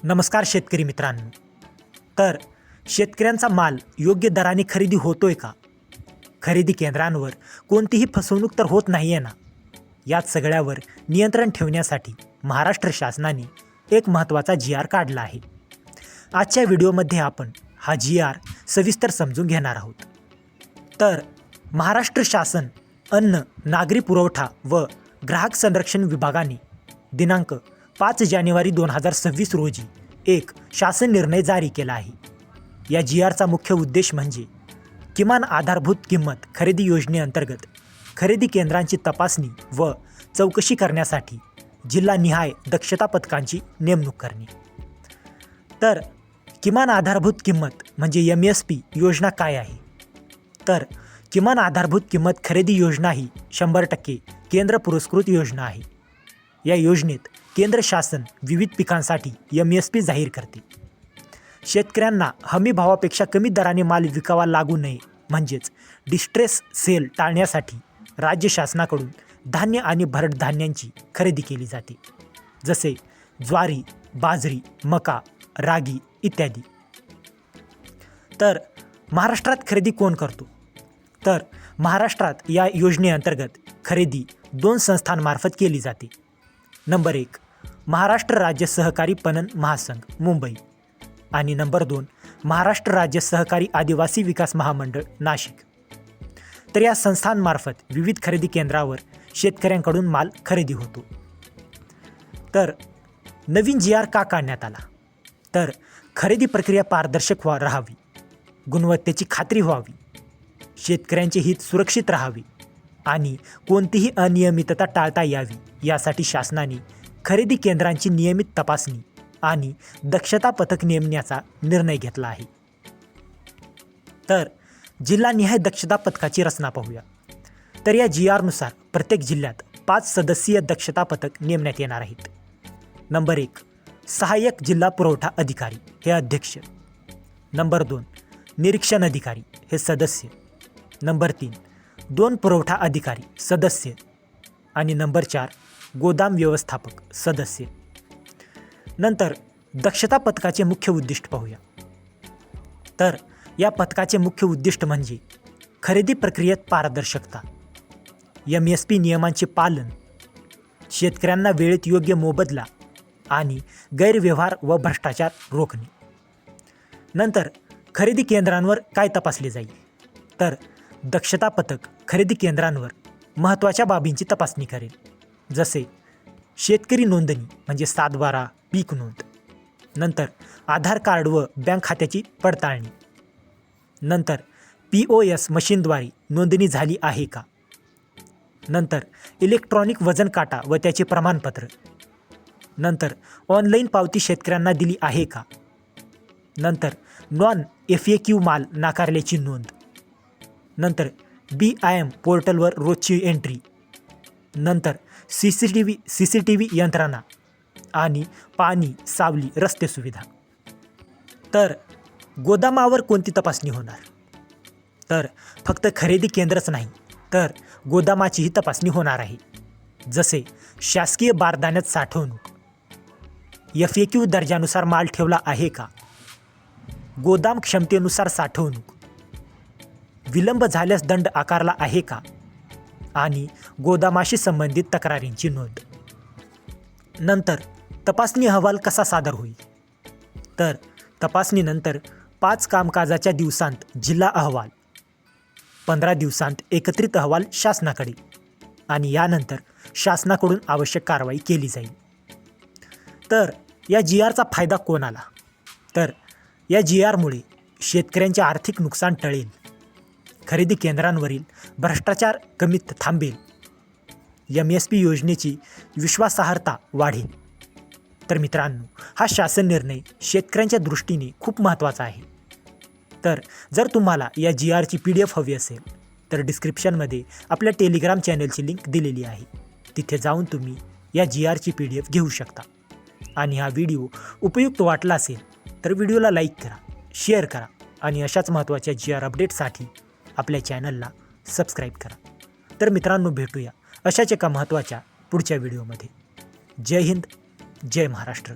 नमस्कार शेतकरी मित्रांनो. तर शेतकऱ्यांचा माल योग्य दराने खरेदी होतोय का? खरेदी केंद्रांवर कोणतीही फसवणूक तर होत नाही आहे ना? यात सगळ्यावर नियंत्रण ठेवण्यासाठी महाराष्ट्र शासनाने एक महत्त्वाचा जी आर काढला आहे. आजच्या व्हिडिओमध्ये आपण हा जी आर सविस्तर समजून घेणार आहोत. तर महाराष्ट्र शासन अन्न, नागरी पुरवठा व ग्राहक संरक्षण विभागाने दिनांक 5 जानेवारी 2026 रोजी एक शासन निर्णय जारी केला आहे. या जी आरचा मुख्य उद्देश म्हणजे किमान आधारभूत किंमत खरेदी योजनेअंतर्गत खरेदी केंद्रांची तपासणी व चौकशी करण्यासाठी जिल्हानिहाय दक्षता पथकांची नेमणूक करणे. तर किमान आधारभूत किंमत म्हणजे MSP योजना काय आहे? तर किमान आधारभूत किंमत खरेदी योजना ही 100% केंद्र पुरस्कृत योजना आहे. या योजनेत केंद्र शासन विविध पिकांसाठी MSP जाहीर करते. शेतकऱ्यांना हमी भावापेक्षा कमी दराने माल विकावा लागू नये म्हणजेच डिस्ट्रेस सेल टाळण्यासाठी राज्य शासनाकडून धान्य आणि भरड धान्यांची खरेदी केली जाते, जसे ज्वारी, बाजरी, मका, रागी इत्यादी. तर महाराष्ट्रात खरेदी कोण करतो? तर महाराष्ट्रात या योजनेअंतर्गत खरेदी 2 संस्थांमार्फत केली जाते. नंबर 1 महाराष्ट्र राज्य सहकारी पणन महासंघ मुंबई आणि नंबर 2 महाराष्ट्र राज्य सहकारी आदिवासी विकास महामंडळ नाशिक. तर या संस्थांमार्फत विविध खरेदी केंद्रावर शेतकऱ्यांकडून माल खरेदी होतो. तर नवीन जी आर का काढण्यात आला? तर खरेदी प्रक्रिया पारदर्शक राहावी, गुणवत्तेची खात्री व्हावी, शेतकऱ्यांचे हित सुरक्षित राहावे आणि कोणतीही अनियमितता टाळता यावी यासाठी शासनाने खरेदी केंद्रांची नियमित तपासणी आणि दक्षता पथक नेमण्याचा निर्णय घेतला आहे. तर जिल्हानिहाय दक्षता पथकाची रचना पाहूया. तर या जी आरनुसार प्रत्येक जिल्ह्यात 5 सदस्यीय दक्षता पथक नेमण्यात येणार आहेत. नंबर 1 सहाय्यक जिल्हा पुरवठा अधिकारी हे अध्यक्ष. नंबर 2 निरीक्षण अधिकारी हे सदस्य. नंबर 3 2 पुरवठा अधिकारी सदस्य आणि नंबर 4 गोदाम व्यवस्थापक सदस्य. नंतर दक्षता पथकाचे मुख्य उद्दिष्ट पाहूया. तर या पथकाचे मुख्य उद्दिष्ट म्हणजे खरेदी प्रक्रियेत पारदर्शकता, MSP नियमांचे पालन, शेतकऱ्यांना वेळेत योग्य मोबदला आणि गैरव्यवहार व भ्रष्टाचार रोखणे. नंतर खरेदी केंद्रांवर काय तपासले जाईल? तर दक्षता पथक खरेदी केंद्रांवर महत्त्वाच्या बाबींची तपासणी करेल, जसे शेतकरी नोंदणी म्हणजे 7/12 पीक नोंद, नंतर आधार कार्ड व बँक खात्याची पडताळणी, नंतर POS मशीनद्वारे नोंदणी झाली आहे का, नंतर इलेक्ट्रॉनिक वजन काटा व त्याचे प्रमाणपत्र, नंतर ऑनलाईन पावती शेतकऱ्यांना दिली आहे का, नंतर नॉन FAQ माल नाकारल्याची नोंद, नंतर BIM पोर्टलवर रोजची एंट्री, नंतर CCTV यंत्रणा आणि पाणी, सावली, रस्ते सुविधा. तर गोदामावर कोणती तपासणी होणार? तर फक्त खरेदी केंद्रच नाही तर गोदामाचीही तपासणी होणार आहे, जसे शासकीय बारदान्यात साठवणूक, FAQ दर्जानुसार माल ठेवला आहे का, गोदाम क्षमतेनुसार साठवणूक, विलंब झाल्यास दंड आकारला आहे का आणि गोदामाशी संबंधित तक्रारींची नोंद. नंतर तपासणी अहवाल कसा सादर होईल? तर तपासणीनंतर 5 कामकाजाच्या दिवसांत जिल्हा अहवाल, 15 दिवसांत एकत्रित अहवाल शासनाकडे आणि यानंतर शासनाकडून आवश्यक कारवाई केली जाईल. तर या जी आरचा फायदा कोणाला? तर या जी आरमुळे शेतकऱ्यांचे आर्थिक नुकसान टळेल, खरेदी केंद्रांवरील भ्रष्टाचार कमीत थांबेल, MSP योजनेची विश्वासार्हता वाढेल. तर मित्रांनो, हा शासन निर्णय शेतकऱ्यांच्या दृष्टीने खूप महत्त्वाचा आहे. तर जर तुम्हाला या जी आरची PDF हवी असेल तर डिस्क्रिप्शनमध्ये आपल्या टेलिग्राम चॅनलची लिंक दिलेली आहे. तिथे जाऊन तुम्ही या जी आरची PDF घेऊ शकता. आणि हा व्हिडिओ उपयुक्त वाटला असेल तर व्हिडिओला लाईक करा, शेअर करा आणि अशाच महत्त्वाच्या GR अपडेटसाठी आपल्या चॅनलला सबस्क्राईब करा. तर मित्रांनो, भेटूया अशाच एका महत्त्वाच्या पुढच्या व्हिडिओमध्ये. जय हिंद, जय महाराष्ट्र.